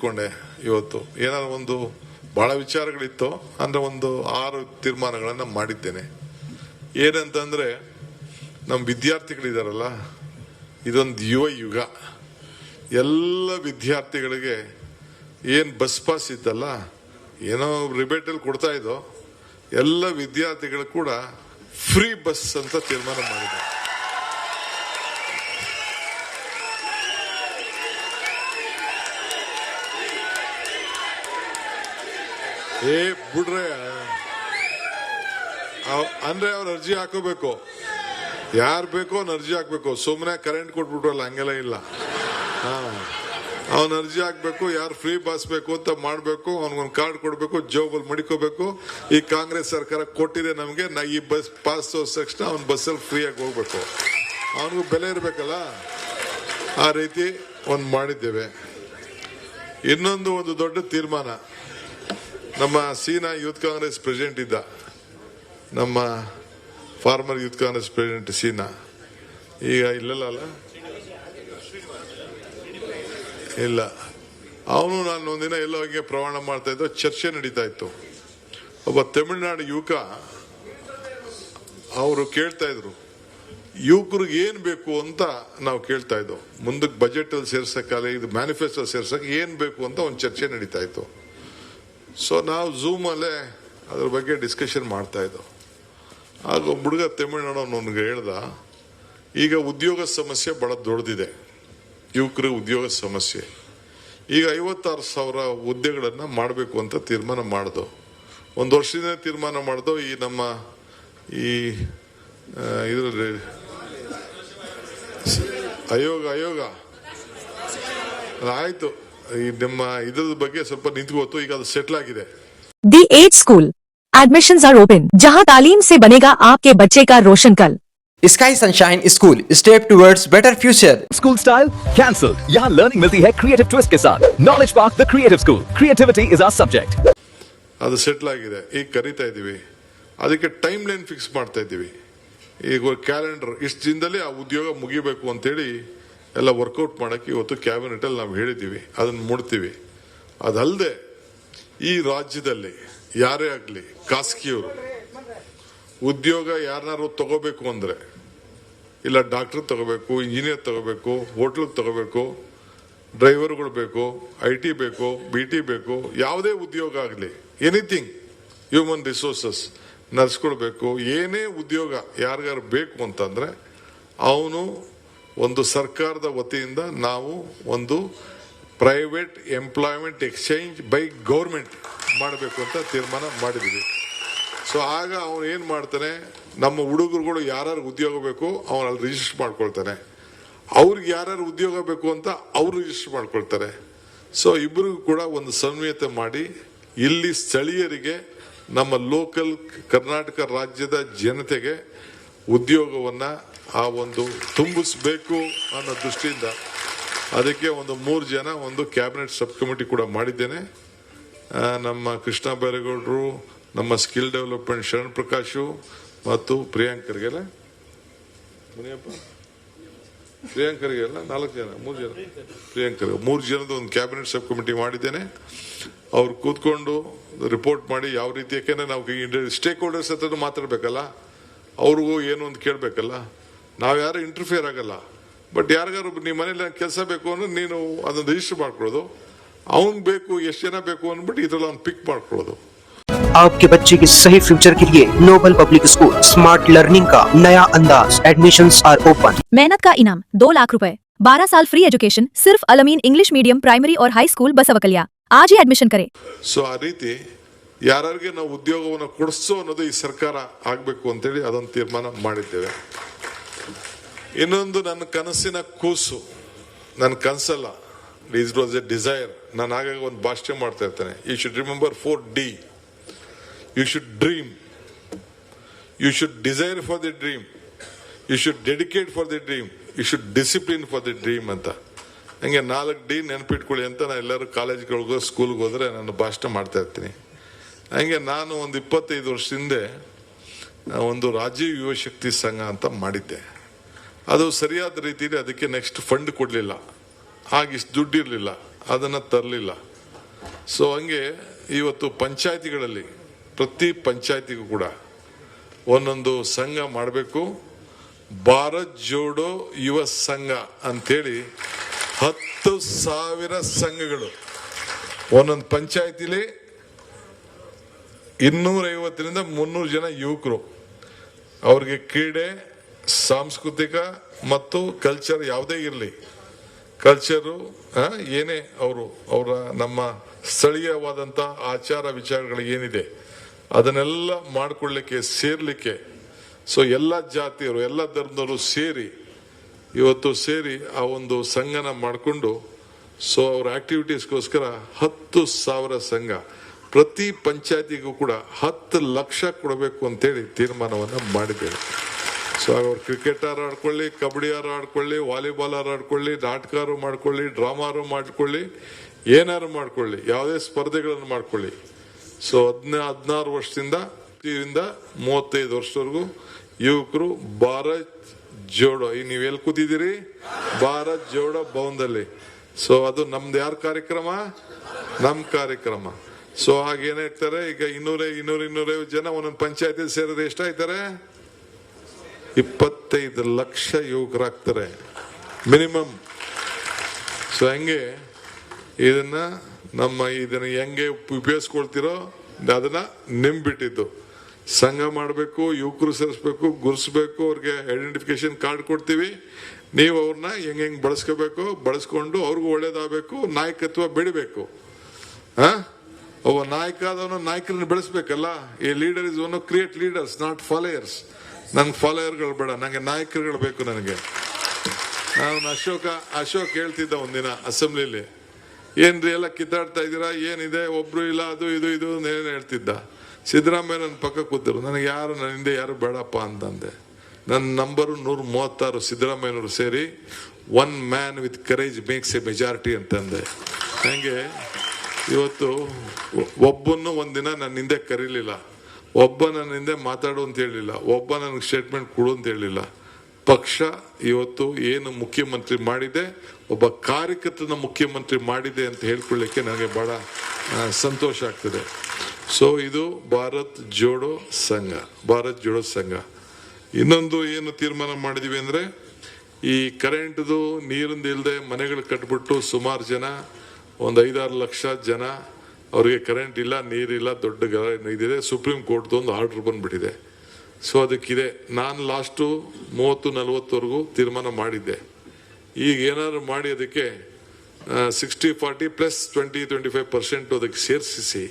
ಇಟ್ಕೊಂಡೆ ಇವತ್ತು. ಏನಾದ್ರು ಒಂದು ಬಹಳ ವಿಚಾರಗಳಿತ್ತು ಅಂದ್ರೆ ಒಂದು 6 ತೀರ್ಮಾನಗಳನ್ನು ಮಾಡಿದ್ದೇನೆ. ಏನಂತಂದ್ರೆ ನಮ್ಮ ವಿದ್ಯಾರ್ಥಿಗಳಿದಾರಲ್ಲ, ಇದೊಂದು ಯುವ ಯುಗ. ಎಲ್ಲ ವಿದ್ಯಾರ್ಥಿಗಳಿಗೆ ಏನು ಬಸ್ ಪಾಸ್ ಇತ್ತಲ್ಲ, ಏನೋ ರಿಬೇಟಲ್ಲಿ ಕೊಡ್ತಾ ಇದ್ದೋ, ಎಲ್ಲ ವಿದ್ಯಾರ್ಥಿಗಳು ಕೂಡ ಫ್ರೀ ಬಸ್ ಅಂತ ತೀರ್ಮಾನ ಮಾಡಿದೆ. ಬಿಡ್ರೆ ಅಂದ್ರೆ ಅವ್ರು ಅರ್ಜಿ ಹಾಕೋಬೇಕು, ಯಾರು ಬೇಕೋ ಅವ್ನು ಅರ್ಜಿ ಹಾಕ್ಬೇಕು. ಸುಮ್ಮನೆ ಕರೆಂಟ್ ಕೊಟ್ಬಿಟ್ರಲ್ಲ, ಹಂಗೆಲ್ಲ ಇಲ್ಲ. ಅವನ್ ಅರ್ಜಿ ಹಾಕ್ಬೇಕು, ಯಾರು ಫ್ರೀ ಬಸ್ ಬೇಕು ಅಂತ ಮಾಡ್ಬೇಕು, ಅವನಿಗೊಂದು ಕಾರ್ಡ್ ಕೊಡ್ಬೇಕು, ಜೋಬಲ್ಲಿ ಮಡಿಕೋಬೇಕು. ಈ ಕಾಂಗ್ರೆಸ್ ಸರ್ಕಾರ ಕೊಟ್ಟಿದೆ ನಮ್ಗೆ, ಈ ಬಸ್ ಪಾಸ್ ತೋರ್ಸಕ್ಷಣ ಅವ್ನ ಬಸ್ಸಲ್ಲಿ ಫ್ರೀ ಆಗಿ ಹೋಗ್ಬೇಕು, ಅವನಿಗೂ ಬೆಲೆ ಇರ್ಬೇಕಲ್ಲ. ಆ ರೀತಿ ಒಂದು ಮಾಡಿದ್ದೇವೆ. ಇನ್ನೊಂದು ದೊಡ್ಡ ತೀರ್ಮಾನ, ನಮ್ಮ ಸೀನಾ ಯೂತ್ ಕಾಂಗ್ರೆಸ್ ಪ್ರೆಸಿಡೆಂಟ್ ಇದ್ದ, ನಮ್ಮ ಫಾರ್ಮರ್ ಯೂತ್ ಕಾಂಗ್ರೆಸ್ ಪ್ರೆಸಿಡೆಂಟ್ ಸೀನಾ, ಈಗ ಇಲ್ಲಲ್ಲ ಇಲ್ಲ, ಅವನು ನಾನು ಒಂದಿನ ಎಲ್ಲೋ ಹಂಗೆ ಪ್ರಯಾಣ ಮಾಡ್ತಾ ಇದ್ದ, ಚರ್ಚೆ ನಡೀತಾ ಇತ್ತು. ಒಬ್ಬ ತಮಿಳುನಾಡು ಯುವಕ ಅವರು ಕೇಳ್ತಾ ಇದ್ರು, ಯುವಕರಿಗೆ ಏನ್ ಬೇಕು ಅಂತ ನಾವು ಕೇಳ್ತಾ ಇದ್ದೋ, ಮುಂದಕ್ಕೆ ಬಜೆಟ್ ಅಲ್ಲಿ ಸೇರ್ಸಕ್ಕಾಗಲಿ, ಇದು ಮ್ಯಾನಿಫೆಸ್ಟೋ ಸೇರ್ಸಕ್ ಏನ್ ಬೇಕು ಅಂತ ಒಂದು ಚರ್ಚೆ ನಡೀತಾ ಇತ್ತು. ಸೊ ನಾವು ಝೂಮ್ ಅಲ್ಲೇ ಅದ್ರ ಬಗ್ಗೆ ಡಿಸ್ಕಷನ್ ಮಾಡ್ತಾ ಇದ್ದೋ. ಆಗ ಒಬ್ಬ ಹುಡುಗ ತಮಿಳುನಾಡು ಅವನಿಗೆ ಹೇಳ್ದ, ಈಗ ಉದ್ಯೋಗ ಸಮಸ್ಯೆ ಬಹಳ ದೊಡ್ಡದಿದೆ, ಯುವಕರಿಗೆ ಉದ್ಯೋಗ ಸಮಸ್ಯೆ. ಈಗ 56,000 ಹುದ್ದೆಗಳನ್ನ ಮಾಡಬೇಕು ಅಂತ ತೀರ್ಮಾನ ಮಾಡ್ದು. ಒಂದು ವರ್ಷದಿಂದ ತೀರ್ಮಾನ ಮಾಡ್ದು. ಈ ನಮ್ಮ ಇದರಲ್ಲಿ ಆಯೋಗ ಆಯ್ತು, ಈ ನಿಮ್ಮ ಇದ್ರ ಬಗ್ಗೆ ಸ್ವಲ್ಪ ನಿಂತ್ಕೋತು, ಈಗ ಅದು ಸೆಟ್ಲ್ ಆಗಿದೆ. The age school admissions are open, जहां तालीम से बनेगा आपके बच्चे का रोशन कल. Sky Sunshine School, step towards better future. School style cancelled. यहाँ learning मिलती है creative twist के साथ. Knowledge Park, the creative school. Creativity is our subject. ಅದು ಸೆಟ್ಲ್ ಆಗಿದೆ. ಈಗ ಕರಿತಾ ಇದೀವಿ, ಅದಕ್ಕೆ ಟೈಮ್ ಲೈನ್ ಫಿಕ್ಸ್ ಮಾಡ್ತಾ ಇದ್ದೀವಿ. ಈಗ ಕ್ಯಾಲೆಂಡರ್ ಇಷ್ಟು ದಿನದಲ್ಲಿ ಆ ಉದ್ಯೋಗ ಮುಗಿಬೇಕು ಅಂತೇಳಿ ಎಲ್ಲ ವರ್ಕೌಟ್ ಮಾಡಕ್ಕೆ ಇವತ್ತು ಕ್ಯಾಬಿನೆಟ್ ಅಲ್ಲಿ ನಾವು ಹೇಳಿದ್ದೀವಿ, ಅದನ್ನು ಮುಡ್ತೀವಿ. ಅದಲ್ಲದೆ ಈ ರಾಜ್ಯದಲ್ಲಿ ಯಾರೇ ಆಗಲಿ ಖಾಸಗಿಯವರು ಉದ್ಯೋಗ ಯಾರನ್ನಾರು ತಗೋಬೇಕು ಅಂದ್ರೆ, ಇಲ್ಲ ಡಾಕ್ಟರ್ ತಗೋಬೇಕು, ಇಂಜಿನಿಯರ್ ತಗೋಬೇಕು, ಹೋಟ್ಲ್ ತಗೋಬೇಕು, ಡ್ರೈವರ್ಗಳು ಬೇಕು, IT ಬೇಕು, BT ಬೇಕು, ಯಾವುದೇ ಉದ್ಯೋಗ ಆಗಲಿ, ಎನಿಥಿಂಗ್, ಹ್ಯೂಮನ್ ರಿಸೋರ್ಸಸ್, ನರ್ಸ್ಗಳು ಬೇಕು, ಏನೇ ಉದ್ಯೋಗ ಯಾರಿಗಾರು ಬೇಕು ಅಂತಂದ್ರೆ ಅವನು ಒಂದು ಸರ್ಕಾರದ ವತಿಯಿಂದ ನಾವು ಒಂದು private employment exchange by government ಮಾಡಬೇಕು ಅಂತ ತೀರ್ಮಾನ ಮಾಡಿದ್ವಿ. ಸೊ ಆಗ ಅವನು ಏನ್ ಮಾಡ್ತಾನೆ, ನಮ್ಮ ಹುಡುಗರುಗಳು ಯಾರ್ಯಾರು ಉದ್ಯೋಗ ಬೇಕು ಅವನಲ್ಲಿ ರಿಜಿಸ್ಟರ್ ಮಾಡ್ಕೊಳ್ತಾನೆ, ಅವ್ರಿಗೆ ಯಾರ್ಯಾರು ಉದ್ಯೋಗ ಬೇಕು ಅಂತ ಅವ್ರು ರಿಜಿಸ್ಟರ್ ಮಾಡ್ಕೊಳ್ತಾರೆ. ಸೊ ಇಬ್ಬರಿಗೂ ಕೂಡ ಒಂದು ಸಮನ್ವಯತೆ ಮಾಡಿ ಇಲ್ಲಿ ಸ್ಥಳೀಯರಿಗೆ, ನಮ್ಮ ಲೋಕಲ್ ಕರ್ನಾಟಕ ರಾಜ್ಯದ ಜನತೆಗೆ ಉದ್ಯೋಗವನ್ನ ಆ ಒಂದು ತುಂಬಿಸ್ಬೇಕು ಅನ್ನೋ ದೃಷ್ಟಿಯಿಂದ ಅದಕ್ಕೆ ಒಂದು 3 ಜನ ಒಂದು ಕ್ಯಾಬಿನೆಟ್ ಸಬ್ ಕಮಿಟಿ ಕೂಡ ಮಾಡಿದ್ದೇನೆ. ನಮ್ಮ ಕೃಷ್ಣ ಬೈರೇಗೌಡರು, ನಮ್ಮ ಸ್ಕಿಲ್ ಡೆವಲಪ್ಮೆಂಟ್ ಶರಣ್ ಪ್ರಕಾಶು ಮತ್ತು ಪ್ರಿಯಾಂಕರ್ಗೆಲ್ಲ 4 ಜನ 3 ಜನ ಪ್ರಿಯಾಂಕರ್ 3 ಜನದ ಒಂದು ಕ್ಯಾಬಿನೆಟ್ ಸಬ್ ಕಮಿಟಿ ಮಾಡಿದ್ದೇನೆ. ಅವ್ರು ಕೂತ್ಕೊಂಡು ರಿಪೋರ್ಟ್ ಮಾಡಿ ಯಾವ ರೀತಿ, ಯಾಕೆಂದ್ರೆ ನಾವು ಸ್ಟೇಕ್ ಹೋಲ್ಡರ್ಸ್ ಹತ್ರ ಮಾತಾಡ್ಬೇಕಲ್ಲ, ಅವ್ರಿಗೂ ಏನು ಅಂತ ಕೇಳಬೇಕಲ್ಲ. ನಾವು ಯಾರು ಇಂಟರ್ಫಿಯರ್ ಆಗಲ್ಲ, ಬಟ್ ಯಾರಿಗಾರು ನಿಮ್ಮ ಮನೇಲಿ ಕೆಲಸ ಬೇಕು ಅಂದ್ರೆ ನೀನು ಅದನ್ನ ರಿಜಿಸ್ಟರ್ ಮಾಡ್ಕೊಳ್ಳೋದು, ಅವನ್ ಬೇಕು ಎಷ್ಟು ಜನ ಬೇಕು ಅಂದ್ಬಿಟ್ಟು ಇದ್ರಲ್ಲಿ ಅವ್ನು ಪಿಕ್ ಮಾಡ್ಕೊಳ್ಳೋದು. आपके बच्चे के सही फ्यूचर के लिए Noble Public School smart learning का नया अंदाज. Admissions are open. मेहनत का इनाम 2 लाख रुपए, 12 साल फ्री एजुकेशन, सिर्फ अलमीन इंग्लिश मीडियम प्राइमरी और हाई स्कूल बसवकलिया. आज ही एडमिशन करें. ಸೊ ಆ ರೀತಿ ಯಾರಿಗೆ ನಾವು ಉದ್ಯೋಗವನ್ನು ಕೊಡಿಸೋ ಅನ್ನೋದು ಈ ಸರ್ಕಾರ ಆಗ್ಬೇಕು ಅಂತೇಳಿ ಅದೊಂದು ತೀರ್ಮಾನ ಮಾಡಿದ್ದೇವೆ. ಇನ್ನೊಂದು ನನ್ನ ಕನಸಿನ ಕೂಸು, ನನ್ನ ಕನಸಲ್ಲ, ಇಟ್ ವಾಸ್ ಎ ಡಿಸೈರ್. ನಾನು ಆಗಾಗ ಒಂದು ಭಾಷಣ ಮಾಡ್ತಾ ಇರ್ತೇನೆ. You should remember 4D. You should dream, you should desire for the dream, you should dedicate for the dream, you should discipline for the dream ಅಂತ. ಹಂಗೆ 4D ನೆನಪಿಟ್ಕೊಳ್ಳಿ ಅಂತ ನಾನು ಎಲ್ಲರೂ ಕಾಲೇಜ್ಗಳಿಗೋ ಸ್ಕೂಲ್ಗೆ ಹೋದ್ರೆ ನಾನು ಭಾಷಣ ಮಾಡ್ತಾ ಇರ್ತೀನಿ. ಹಂಗೆ ನಾನು ಒಂದು 25 ವರ್ಷದಿಂದ ಒಂದು ರಾಜೀವ್ ಯುವ ಶಕ್ತಿ ಸಂಘ ಅಂತ ಮಾಡಿದ್ದೆ. ಅದು ಸರಿಯಾದ ರೀತಿಯಲ್ಲಿ ಅದಕ್ಕೆ ನೆಕ್ಸ್ಟ್ ಫಂಡ್ ಕೊಡಲಿಲ್ಲ, ಹಾಗೆ ಇಷ್ಟು ದುಡ್ಡು ಇರಲಿಲ್ಲ, ಅದನ್ನು ತರಲಿಲ್ಲ. ಸೊ ಹಂಗೆ ಇವತ್ತು ಪಂಚಾಯತಿಗಳಲ್ಲಿ ಪ್ರತಿ ಪಂಚಾಯತಿಗೂ ಕೂಡ ಒಂದೊಂದು ಸಂಘ ಮಾಡಬೇಕು. ಭಾರತ್ ಜೋಡೋ ಯುವ ಸಂಘ ಅಂತೇಳಿ 10,000 ಸಂಘಗಳು ಒಂದೊಂದು ಪಂಚಾಯತಿಲಿ 250ರಿಂದ 300 ಜನ ಯುವಕರು, ಅವ್ರಿಗೆ ಕ್ರೀಡೆ, ಸಾಂಸ್ಕೃತಿಕ ಮತ್ತು ಕಲ್ಚರ್ ಯಾವುದೇ ಇರಲಿ, ಕಲ್ಚರು ಏನೇ ಅವರ ನಮ್ಮ ಸ್ಥಳೀಯವಾದಂಥ ಆಚಾರ ವಿಚಾರಗಳು ಏನಿದೆ ಅದನ್ನೆಲ್ಲ ಮಾಡಿಕೊಳ್ಳಿಕ್ಕೆ ಸೇರ್ಲಿಕ್ಕೆ, ಸೊ ಎಲ್ಲ ಜಾತಿಯವರು ಎಲ್ಲ ಧರ್ಮದವರು ಸೇರಿ ಆ ಒಂದು ಸಂಘನ ಮಾಡಿಕೊಂಡು ಸೊ ಅವ್ರ ಆಕ್ಟಿವಿಟೀಸ್ಗೋಸ್ಕರ 10,000 ಸಂಘ, ಪ್ರತಿ ಪಂಚಾಯತಿಗೂ ಕೂಡ 10 ಲಕ್ಷ ಕೊಡಬೇಕು ಅಂತೇಳಿ ತೀರ್ಮಾನವನ್ನು ಮಾಡಿದ್ದೇವೆ. ಸೊ ಅವ್ರು ಕ್ರಿಕೆಟ್ ಆಡ್ಕೊಳ್ಳಿ, ಕಬಡ್ಡಿ ಆಡ್ಕೊಳ್ಳಿ, ವಾಲಿಬಾಲ್ ಆಡ್ಕೊಳ್ಳಿ, ನಾಟಕ ಮಾಡ್ಕೊಳ್ಳಿ, ಡ್ರಾಮಾರು ಮಾಡ್ಕೊಳ್ಳಿ, ಏನಾರು ಮಾಡ್ಕೊಳ್ಳಿ, ಯಾವುದೇ ಸ್ಪರ್ಧೆಗಳನ್ನು ಮಾಡ್ಕೊಳ್ಳಿ. ಸೊ 16 ವರ್ಷದಿಂದ 35 ವರ್ಷದವರೆಗೂ ಯುವಕರು ಭಾರತ್ ಜೋಡೋ, ಈಗ ನೀವೆಲ್ಲಿ ಕೂತಿದ್ದೀರಿ? ಭಾರತ್ ಜೋಡೋ ಭವನದಲ್ಲಿ. ಸೊ ಅದು ನಮ್ದು ಯಾರ ಕಾರ್ಯಕ್ರಮ? ನಮ್ಮ ಕಾರ್ಯಕ್ರಮ. ಸೊ ಹಾಗೇನಾಗ್ತಾರೆ, ಈಗ 200 ಜನ ಒಂದೊಂದು ಪಂಚಾಯತಿ ಸೇರಿದ್ರೆ ಎಷ್ಟಾಯ್ತಾರೆ? 25 ಲಕ್ಷ ಯುವಕರಾಗ್ತಾರೆ ಮಿನಿಮಮ್. ಸೊ ಹಂಗೆ ಇದನ್ನ ಹೆಂಗೆ ಉಪಯೋಗಿಸ್ಕೊಳ್ತಿರೋ ಅದನ್ನ ನಿಂಬಿಟ್ಟಿದ್ದು. ಸಂಘ ಮಾಡಬೇಕು, ಯುವಕರು ಸೇರಿಸ್ಬೇಕು, ಗುರ್ಸ್ಬೇಕು, ಅವ್ರಿಗೆ ಐಡೆಂಟಿಫಿಕೇಶನ್ ಕಾರ್ಡ್ ಕೊಡ್ತೀವಿ. ನೀವು ಅವ್ರನ್ನ ಹೆಂಗ್ ಬಳಸ್ಕೋಬೇಕು, ಬಳಸ್ಕೊಂಡು ಅವ್ರಿಗೂ ಒಳ್ಳೇದಾಗಬೇಕು, ನಾಯಕತ್ವ ಬೆಳಿಬೇಕು. ಒಬ್ಬ ನಾಯಕ ಆದವನು ನಾಯಕರನ್ನ ಬೆಳೆಸ್ಬೇಕಲ್ಲ. ಈ leader is one create leaders, not followers. ನಂಗೆ ಫಾಲೋಯರ್ಗಳು ಬೇಡ, ನಂಗೆ ನಾಯಕರುಗಳು ಬೇಕು. ನನಗೆ ನಾನು ಅಶೋಕ್ ಹೇಳ್ತಿದ್ದ ಒಂದಿನ ಅಸೆಂಬ್ಲಿಲಿ, ಏನ್ರಿ ಎಲ್ಲ ಕಿತ್ತಾಡ್ತಾ ಇದ್ದೀರಾ, ಏನಿದೆ, ಒಬ್ರು ಇಲ್ಲ, ಅದು ಇದು ಏನ್ ಹೇಳ್ತಿದ್ದ. ಸಿದ್ದರಾಮಯ್ಯ ನನ್ನ ಪಕ್ಕ ಕೂತಿರು, ನನಗೆ ನನ್ನ ಹಿಂದೆ ಯಾರು ಬೇಡಪ್ಪ ಅಂತಂದೆ. ನನ್ನ ನಂಬರು 136, ಸಿದ್ದರಾಮಯ್ಯನವರು ಸೇರಿ, 1 man with courage makes A majority ಅಂತಂದೆ. ಹಂಗೆ ಇವತ್ತು ಒಬ್ಬನ್ನು ಒಂದಿನ ನನ್ನ ಹಿಂದೆ ಕರೀಲಿಲ್ಲ, ಒಬ್ಬ ನನ್ನ ಹಿಂದೆ ಮಾತಾಡು ಅಂತ ಹೇಳಿಲ್ಲ, ಒಬ್ಬ ನನಗೆ ಸ್ಟೇಟ್ಮೆಂಟ್ ಕೊಡು ಅಂತ ಹೇಳಿಲ್ಲ. ಪಕ್ಷ ಇವತ್ತು ಏನು ಮುಖ್ಯಮಂತ್ರಿ ಮಾಡಿದೆ, ಒಬ್ಬ ಕಾರ್ಯಕರ್ತನ ಮುಖ್ಯಮಂತ್ರಿ ಮಾಡಿದೆ ಅಂತ ಹೇಳ್ಕೊಳ್ಳಿಕ್ಕೆ ನನಗೆ ಬಹಳ ಸಂತೋಷ ಆಗ್ತದೆ. ಸೊ ಇದು ಭಾರತ್ ಜೋಡೋ ಸಂಘ. ಇನ್ನೊಂದು ಏನು ತೀರ್ಮಾನ ಮಾಡಿದೀವಿ ಅಂದ್ರೆ, ಈ ಕರೆಂಟ್ದು ನೀರಿಂದ ಇಲ್ಲದೆ ಮನೆಗಳು ಕಟ್ಬಿಟ್ಟು ಸುಮಾರು ಜನ, ಒಂದು 5-6 ಲಕ್ಷ ಜನ ಅವ್ರಿಗೆ ಕರೆಂಟ್ ಇಲ್ಲ, ನೀರಿಲ್ಲ, ದೊಡ್ಡ ಇದಿದೆ. ಸುಪ್ರೀಂ ಕೋರ್ಟ್ದು ಒಂದು ಆರ್ಡರ್ ಬಂದ್ಬಿಟ್ಟಿದೆ. ಸೊ ಅದಕ್ಕಿದೆ. ನಾನು ಲಾಸ್ಟು 30-40ವರೆಗೂ ತೀರ್ಮಾನ ಮಾಡಿದ್ದೆ. ಈಗ ಏನಾದ್ರು ಮಾಡಿ ಅದಕ್ಕೆ 60-40 ಪ್ಲಸ್ 20-25% ಅದಕ್ಕೆ ಸೇರಿಸಿ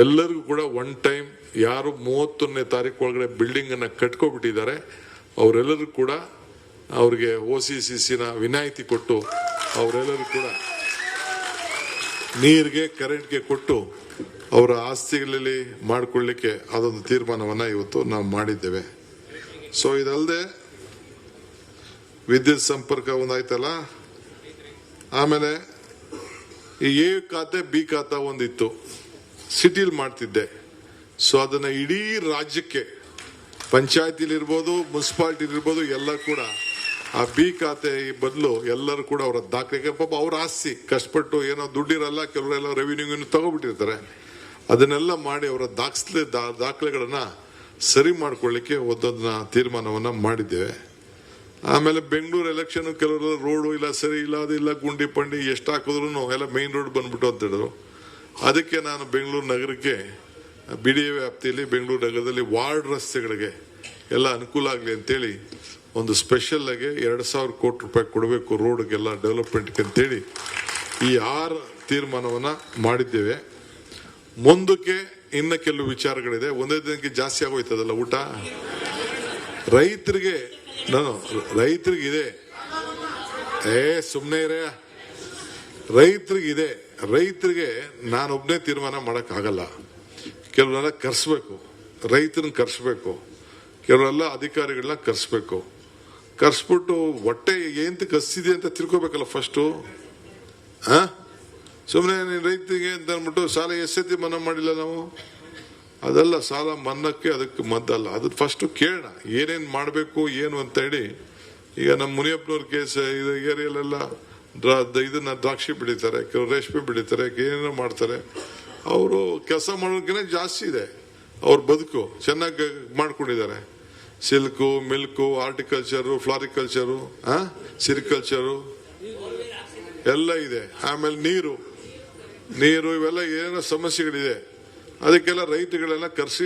ಎಲ್ಲರಿಗೂ ಕೂಡ ಒನ್ ಟೈಮ್ ಯಾರು 31ನೇ ತಾರೀಕು ಒಳಗಡೆ ಬಿಲ್ಡಿಂಗ್ ಅನ್ನ ಕಟ್ಕೊಬಿಟ್ಟಿದ್ದಾರೆ ಅವರೆಲ್ಲರೂ ಕೂಡ ಅವ್ರಿಗೆ OCCCನ ವಿನಾಯಿತಿ ಕೊಟ್ಟು ಅವರೆಲ್ಲರೂ ಕೂಡ ನೀರಿಗೆ, ಕರೆಂಟ್ಗೆ ಕೊಟ್ಟು ಅವರ ಆಸ್ತಿಗಳಲ್ಲಿ ಮಾಡಿಕೊಳ್ಳಿಕ್ಕೆ ಅದೊಂದು ತೀರ್ಮಾನವನ್ನ ಇವತ್ತು ನಾವು ಮಾಡಿದ್ದೇವೆ. ಸೊ ಇದಲ್ಲದೆ ವಿದ್ಯುತ್ ಸಂಪರ್ಕ ಒಂದಾಯ್ತಲ್ಲ, ಆಮೇಲೆ ಈ ಎ ಖಾತೆ ಬಿ ಖಾತಾ ಒಂದಿತ್ತು, ಸಿಟಿಲಿ ಮಾಡ್ತಿದ್ದೆ. ಸೊ ಅದನ್ನ ಇಡೀ ರಾಜ್ಯಕ್ಕೆ, ಪಂಚಾಯತಿಲಿರ್ಬೋದು, ಮುನ್ಸಿಪಾಲಿಟಿಲಿರ್ಬೋದು, ಎಲ್ಲ ಕೂಡ ಆ ಬಿ ಖಾತೆ ಬದಲು ಎಲ್ಲರೂ ಕೂಡ ಅವರ ದಾಖಲೆ, ಪಾಪ ಅವ್ರ ಆಸ್ತಿ ಕಷ್ಟಪಟ್ಟು ಏನೋ ದುಡ್ಡಿರಲ್ಲ, ಕೆಲವರೆಲ್ಲ ರೆವಿನ್ಯೂ ತಗೋಬಿಟ್ಟಿರ್ತಾರೆ, ಅದನ್ನೆಲ್ಲ ಮಾಡಿ ಅವರ ದಾಖಲೆಗಳನ್ನ ಸರಿ ಮಾಡ್ಕೊಳ್ಳಿಕ್ಕೆ ಒಂದೊಂದನ್ನ ತೀರ್ಮಾನವನ್ನ ಮಾಡಿದ್ದೇವೆ. ಆಮೇಲೆ ಬೆಂಗಳೂರು ಎಲೆಕ್ಷನ್ ಕೆಲವರು ರೋಡು ಇಲ್ಲ, ಸರಿ ಇಲ್ಲ, ಅದಿಲ್ಲ, ಗುಂಡಿ ಪಂಡಿ ಎಷ್ಟು ಹಾಕಿದ್ರು ಎಲ್ಲ ಮೇನ್ ರೋಡ್ ಬಂದ್ಬಿಟ್ಟು ಅಂತ ಹೇಳಿದ್ರು. ಅದಕ್ಕೆ ನಾನು ಬೆಂಗಳೂರು ನಗರಕ್ಕೆ BDA ವ್ಯಾಪ್ತಿಯಲ್ಲಿ ಬೆಂಗಳೂರು ನಗರದಲ್ಲಿ ವಾರ್ಡ್ ರಸ್ತೆಗಳಿಗೆ ಎಲ್ಲ ಅನುಕೂಲ ಆಗಲಿ ಅಂತೇಳಿ ಒಂದು ಸ್ಪೆಷಲ್ ಆಗಿ 2,000 ಕೋಟಿ ರೂಪಾಯಿ ಕೊಡಬೇಕು ರೋಡ್ಗೆಲ್ಲ ಡೆವಲಪ್ಮೆಂಟ್ಗೆ ಅಂತೇಳಿ ಈ 6 ತೀರ್ಮಾನವನ್ನ ಮಾಡಿದ್ದೇವೆ. ಮುಂದಕ್ಕೆ ಇನ್ನು ಕೆಲವು ವಿಚಾರಗಳಿದೆ. ಒಂದೇ ದಿನಕ್ಕೆ ಜಾಸ್ತಿ ಆಗೋಯ್ತದಲ್ಲ ಊಟ. ರೈತರಿಗೆ ಇದೆ, ಸುಮ್ಮನೆ ಇರೇ, ರೈತರಿಗಿದೆ. ರೈತರಿಗೆ ನಾನೊಬ್ಬನೇ ತೀರ್ಮಾನ ಮಾಡಕ್ ಆಗಲ್ಲ. ಕೆಲವರೆಲ್ಲ ಕರ್ಸ್ಬೇಕು, ರೈತರನ್ನ ಕರ್ಸ್ಬೇಕು, ಕೆಲವರೆಲ್ಲ ಅಧಿಕಾರಿಗಳನ್ನ ಕರ್ಸ್ಬೇಕು. ಕರ್ಸ್ಬಿಟ್ಟು ಹೊಟ್ಟೆ ಏಂತ ಕಸ್ತಿದೆ ಅಂತ ತಿಳ್ಕೊಬೇಕಲ್ಲ ಫಸ್ಟು. ಸುಮ್ಮನೆ ರೈತರಿಗೆ ಅಂತ ಅಂದ್ಬಿಟ್ಟು ಸಾಲ ಎಷ್ಟೈತಿ ಮನ್ನಾ ಮಾಡಿಲ್ಲ ನಾವು, ಅದೆಲ್ಲ ಸಾಲ ಮನ್ನಕ್ಕೆ ಅದಕ್ಕೆ ಮದ್ದಲ್ಲ. ಅದು ಫಸ್ಟ್ ಕೇಳೋಣ ಏನೇನ್ ಮಾಡಬೇಕು ಏನು ಅಂತ ಹೇಳಿ. ಈಗ ನಮ್ಮ ಮುನಿಯಪ್ಪನವ್ರ ಕೇಸ್ ಇದು ಏರಿಯಲ್ಲೆಲ್ಲ ಇದನ್ನ ದ್ರಾಕ್ಷಿ ಬೆಳೀತಾರೆ, ಕೆಲವರು ರೇಷ್ಮೆ ಬೆಳೀತಾರೆ, ಏನೇನೋ ಮಾಡ್ತಾರೆ. ಅವರು ಕೆಲಸ ಮಾಡೋದಕ್ಕಿಂತ ಜಾಸ್ತಿ ಇದೆ ಅವ್ರ ಬದುಕು, ಚೆನ್ನಾಗಿ ಮಾಡ್ಕೊಂಡಿದ್ದಾರೆ. ಸಿಲ್ಕು, ಮಿಲ್ಕು, ಆರ್ಟಿಕಲ್ಚರು, ಫ್ಲಾರಿಕಲ್ಚರು, ಸಿರಿಕಲ್ಚರು ಎಲ್ಲ ಇದೆ. ಆಮೇಲೆ ನೀರು ಇವೆಲ್ಲ ಏನೇನೋ ಸಮಸ್ಯೆಗಳಿದೆ. ಅದಕ್ಕೆಲ್ಲ ರೈತರುಗಳೆಲ್ಲ ಕರೆಸಿ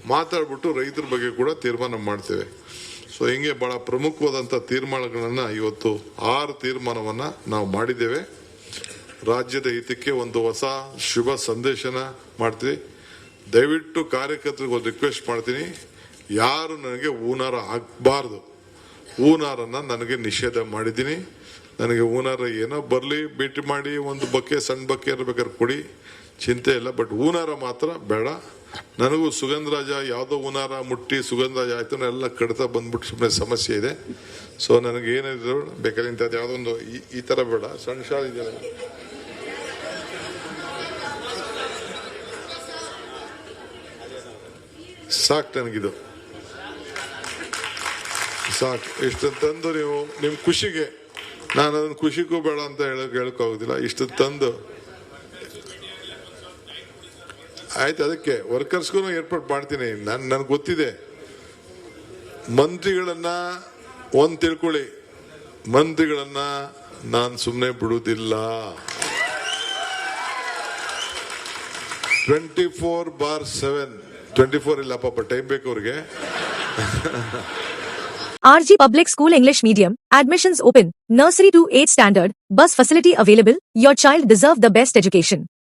ಮಾತಾಡ್ಬಿಟ್ಟು ರೈತರ ಬಗ್ಗೆ ಕೂಡ ತೀರ್ಮಾನ ಮಾಡ್ತೇವೆ. ಸೊ ಹಿಂಗೆ ಬಹಳ ಪ್ರಮುಖವಾದಂಥ ತೀರ್ಮಾನಗಳನ್ನ ಇವತ್ತು 6 ತೀರ್ಮಾನವನ್ನ ನಾವು ಮಾಡಿದ್ದೇವೆ. ರಾಜ್ಯದ ಹಿತಕ್ಕೆ ಒಂದು ಹೊಸ ಶುಭ ಸಂದೇಶನ ಮಾಡ್ತೀವಿ. ದಯವಿಟ್ಟು ಕಾರ್ಯಕರ್ತರಿಗೆ ಒಂದು ರಿಕ್ವೆಸ್ಟ್ ಮಾಡ್ತೀನಿ, ಯಾರು ನನಗೆ ಹೂನಾರ ಹಾಕಬಾರ್ದು. ಹೂನಾರನ್ನ ನನಗೆ ನಿಷೇಧ ಮಾಡಿದ್ದೀನಿ. ನನಗೆ ಹೂನಾರ ಏನೋ ಬರಲಿ, ಭೇಟಿ ಮಾಡಿ ಒಂದು ಬಕ್ಕೆ, ಸಣ್ಣ ಬಕ್ಕೆ ಬೇಕಾದ್ರೆ ಕೊಡಿ, ಚಿಂತೆ ಇಲ್ಲ. ಬಟ್ ಹೂನಾರ ಮಾತ್ರ ಬೇಡ. ನನಗೂ ಸುಗಂಧರಾಜ ಯಾವುದೋ ಹೂನಾರ ಮುಟ್ಟಿ ಸುಗಂಧರಾಜ ಆಯ್ತು ಎಲ್ಲ ಕಡಿತ ಬಂದ್ಬಿಟ್ಟು ಸುಮ್ಮನೆ ಸಮಸ್ಯೆ ಇದೆ. ಸೊ ನನಗೆ ಏನಿದ್ರು ಬೇಕಾದ್ರೆ ಇಂಥದ್ದು ಯಾವುದೊಂದು ಈ ತರ ಬೇಡ, ಸಣ್ಣ ಶಾಲೆ ಇದೆಯಲ್ಲ ಸಾಕು, ನನಗಿದು ಸಾಕು. ಇಷ್ಟು ತಂದು ನೀವು ನಿಮ್ ಖುಷಿಗೆ, ನಾನು ಅದನ್ನ ಖುಷಿಗೂ ಬೇಡ ಅಂತ ಹೇಳೋಕ್ಕಾಗೋದಿಲ್ಲ. ಇಷ್ಟು ತಂದು ಆಯ್ತು, ಅದಕ್ಕೆ ವರ್ಕರ್ಸ್ಗೂ ಏರ್ಪಾಟ್ ಮಾಡ್ತೀನಿ. ನನ್ಗೆ ಗೊತ್ತಿದೆ, ಮಂತ್ರಿಗಳನ್ನ ತಿಳ್ಕೊಳ್ಳಿ, ಮಂತ್ರಿಗಳನ್ನ ನಾನು ಸುಮ್ಮನೆ ಬಿಡುವುದಿಲ್ಲ. 24/7, 24 ಇಲ್ಲ ಪಾಪ, ಟೈಮ್ ಬೇಕು ಅವ್ರಿಗೆ. RG Public School English Medium, admissions open, nursery to 8th standard, bus facility available, your child deserve the best education.